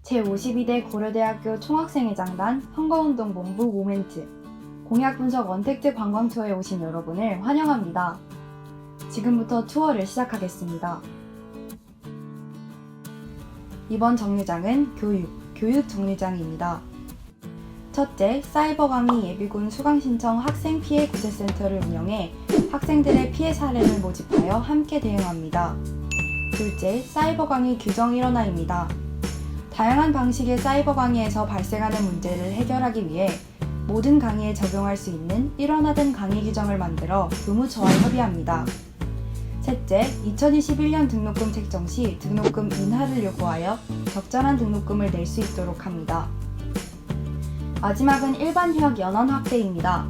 제52대 고려대학교 총학생회장단 선거운동본부 모멘트 공약 분석 언택트 관광투어에 오신 여러분을 환영합니다. 지금부터 투어를 시작하겠습니다. 이번 정류장은 교육 정류장입니다. 첫째, 사이버 강의 예비군 수강 신청 학생 피해 구제센터를 운영해 학생들의 피해 사례를 모집하여 함께 대응합니다. 둘째, 사이버 강의 규정 일원화입니다. 다양한 방식의 사이버 강의에서 발생하는 문제를 해결하기 위해 모든 강의에 적용할 수 있는 일원화된 강의 규정을 만들어 교무처와 협의합니다. 셋째, 2021년 등록금 책정 시 등록금 인하를 요구하여 적절한 등록금을 낼 수 있도록 합니다. 마지막은 일반 휴학 연원 확대입니다.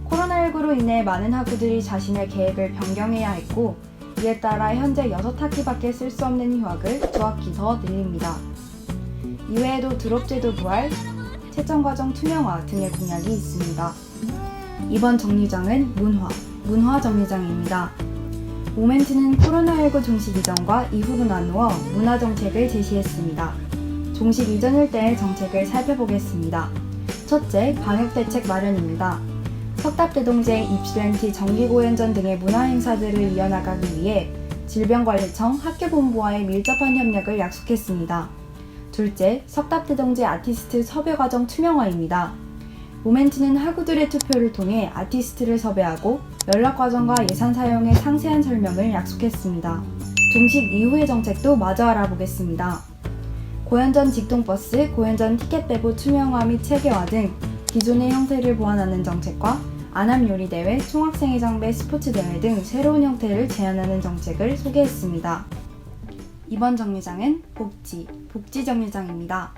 코로나19로 인해 많은 학우들이 자신의 계획을 변경해야 했고, 이에 따라 현재 6학기밖에 쓸 수 없는 휴학을 2학기 더 늘립니다. 이외에도 드롭제도 부활, 채점과정 투명화 등의 공약이 있습니다. 이번 정류장은 문화 정류장입니다. 모멘트는 코로나19 종식 이전과 이후로 나누어 문화정책을 제시했습니다. 종식 이전 일대의 정책을 살펴보겠습니다. 첫째, 방역대책 마련입니다. 석답대동제, 입시렌치, 정기공연전 등의 문화행사들을 이어나가기 위해 질병관리청, 학교본부와의 밀접한 협력을 약속했습니다. 둘째, 석답대동제 아티스트 섭외과정 투명화입니다. 모멘트는 학우들의 투표를 통해 아티스트를 섭외하고 연락과정과 예산 사용의 상세한 설명을 약속했습니다. 종식 이후의 정책도 마저 알아보겠습니다. 공연전 직통버스, 공연전 티켓 배부 투명화 및 체계화 등 기존의 형태를 보완하는 정책과 안암요리대회, 총학생회장배 스포츠대회 등 새로운 형태를 제안하는 정책을 소개했습니다. 이번 정류장은 복지 정류장입니다.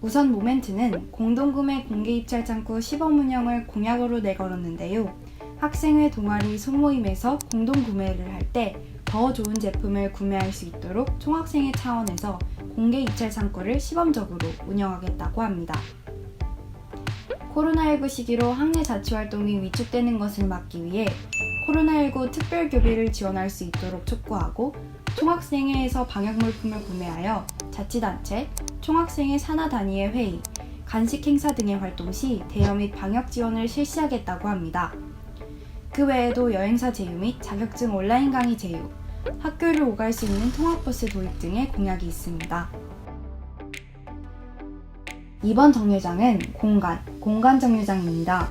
우선 모멘트는 공동구매 공개입찰창구 시범 운영을 공약으로 내걸었는데요. 학생회 동아리 소모임에서 공동구매를 할 때 더 좋은 제품을 구매할 수 있도록 총학생회 차원에서 공개입찰창구를 시범적으로 운영하겠다고 합니다. 코로나19 시기로 학내 자치활동이 위축되는 것을 막기 위해 코로나19 특별교비를 지원할 수 있도록 촉구하고 총학생회에서 방역물품을 구매하여 자치단체, 총학생회 산하 단위의 회의, 간식 행사 등의 활동 시 대여 및 방역 지원을 실시하겠다고 합니다. 그 외에도 여행사 제휴 및 자격증 온라인 강의 제휴, 학교를 오갈 수 있는 통학버스 도입 등의 공약이 있습니다. 이번 정류장은 공간 정류장입니다.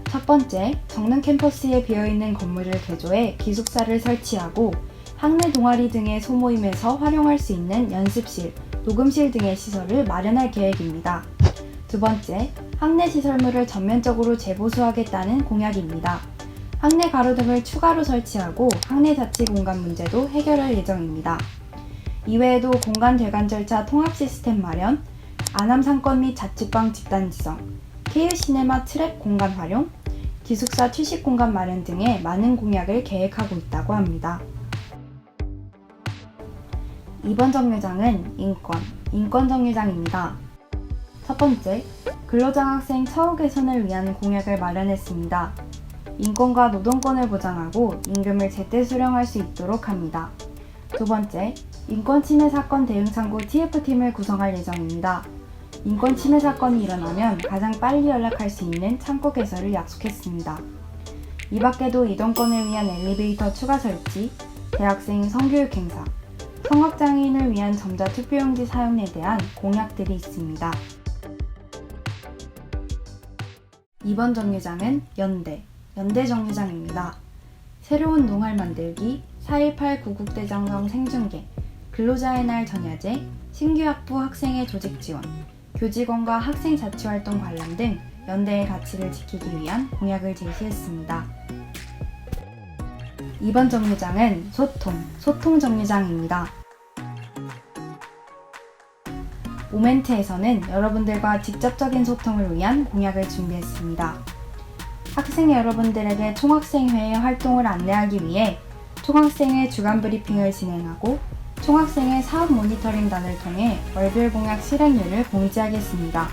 첫 번째, 정릉 캠퍼스에 비어있는 건물을 개조해 기숙사를 설치하고 학내 동아리 등의 소모임에서 활용할 수 있는 연습실, 녹음실 등의 시설을 마련할 계획입니다. 두 번째, 학내 시설물을 전면적으로 재보수하겠다는 공약입니다. 학내 가로등을 추가로 설치하고 학내 자치 공간 문제도 해결할 예정입니다. 이외에도 공간 대관 절차 통합 시스템 마련, 안암 상권 및 자취방 집단 지정, KU 시네마 트랩 공간 활용, 기숙사 취식 공간 마련 등의 많은 공약을 계획하고 있다고 합니다. 이번 정류장은 인권 정류장입니다. 첫 번째, 근로장학생 처우 개선을 위한 공약을 마련했습니다. 인권과 노동권을 보장하고 임금을 제때 수령할 수 있도록 합니다. 두 번째, 인권침해 사건 대응창구 TF팀을 구성할 예정입니다. 인권침해 사건이 일어나면 가장 빨리 연락할 수 있는 창구 개설을 약속했습니다. 이 밖에도 이동권을 위한 엘리베이터 추가 설치, 대학생 성교육 행사, 성악장애인을 위한 전자투표용지 사용에 대한 공약들이 있습니다. 이번 정류장은 연대 정류장입니다. 새로운 농활 만들기, 4.18 구국대장정 생중계, 근로자의 날 전야제, 신규 학부 학생의 조직 지원, 교직원과 학생 자치활동 관람 등 연대의 가치를 지키기 위한 공약을 제시했습니다. 이번 정류장은 소통 정류장입니다. 모멘트에서는 여러분들과 직접적인 소통을 위한 공약을 준비했습니다. 학생 여러분들에게 총학생회의 활동을 안내하기 위해 총학생회 주간 브리핑을 진행하고 총학생회 사업 모니터링단을 통해 월별 공약 실행률을 공지하겠습니다.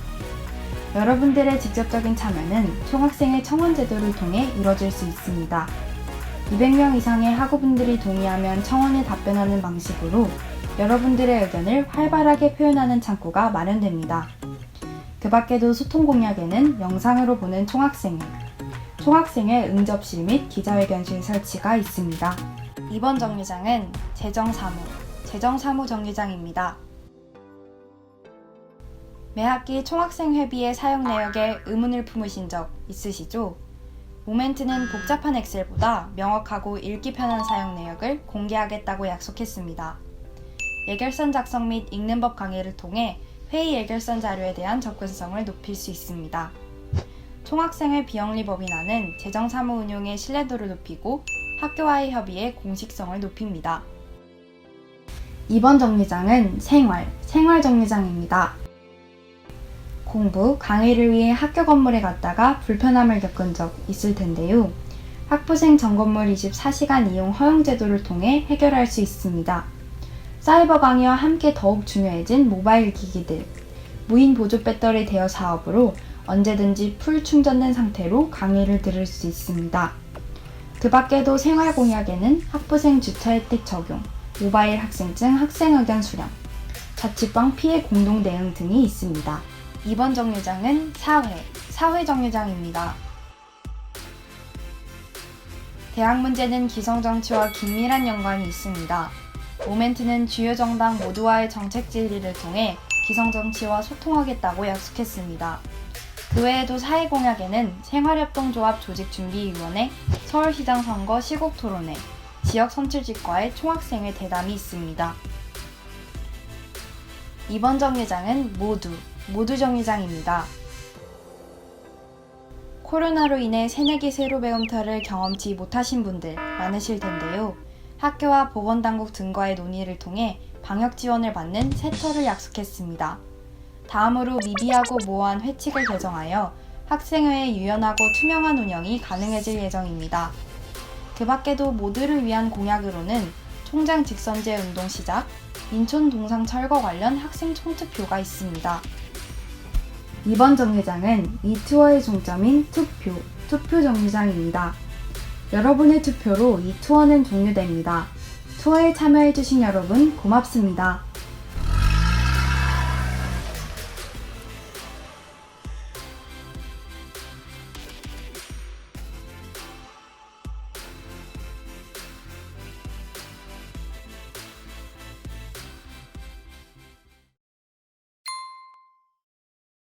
여러분들의 직접적인 참여는 총학생회 청원 제도를 통해 이뤄질 수 있습니다. 200명 이상의 학우분들이 동의하면 청원에 답변하는 방식으로 여러분들의 의견을 활발하게 표현하는 창구가 마련됩니다. 그 밖에도 소통 공약에는 영상으로 보는 총학생회 응접실 및 기자회견실 설치가 있습니다. 이번 정류장은 재정사무 정류장입니다. 매 학기 총학생 회비의 사용 내역에 의문을 품으신 적 있으시죠? 모멘트는 복잡한 엑셀보다 명확하고 읽기 편한 사용 내역을 공개하겠다고 약속했습니다. 예결선 작성 및 읽는 법 강의를 통해 회의 예결선 자료에 대한 접근성을 높일 수 있습니다. 총학생회 비영리 법인화는 재정사무 운용의 신뢰도를 높이고 학교와의 협의의 공식성을 높입니다. 이번 정류장은 생활 정류장입니다. 공부, 강의를 위해 학교 건물에 갔다가 불편함을 겪은 적 있을 텐데요. 학부생 전건물 24시간 이용 허용 제도를 통해 해결할 수 있습니다. 사이버 강의와 함께 더욱 중요해진 모바일 기기들, 무인 보조 배터리 대여 사업으로 언제든지 풀 충전된 상태로 강의를 들을 수 있습니다. 그 밖에도 생활 공약에는 학부생 주차 혜택 적용, 모바일 학생증 학생 의견 수령, 자취방 피해 공동 대응 등이 있습니다. 이번 정류장은 사회 정류장입니다. 대학 문제는 기성정치와 긴밀한 연관이 있습니다. 모멘트는 주요 정당 모두와의 정책 질의를 통해 기성정치와 소통하겠다고 약속했습니다. 그 외에도 사회공약에는 생활협동조합 조직준비위원회, 서울시장 선거 시국토론회, 지역선출직과의 총학생회 대담이 있습니다. 이번 정류장은 모두 정류장입니다. 코로나로 인해 새내기 새로 배움터를 경험치 못하신 분들 많으실 텐데요. 학교와 보건당국 등과의 논의를 통해 방역 지원을 받는 새 터를 약속했습니다. 다음으로 미비하고 모호한 회칙을 개정하여 학생회의 유연하고 투명한 운영이 가능해질 예정입니다. 그 밖에도 모두를 위한 공약으로는 총장 직선제 운동 시작, 인천 동상 철거 관련 학생 총투표가 있습니다. 이번 정류장은 이 투어의 종점인 투표 정류장입니다. 여러분의 투표로 이 투어는 종료됩니다. 투어에 참여해주신 여러분 고맙습니다.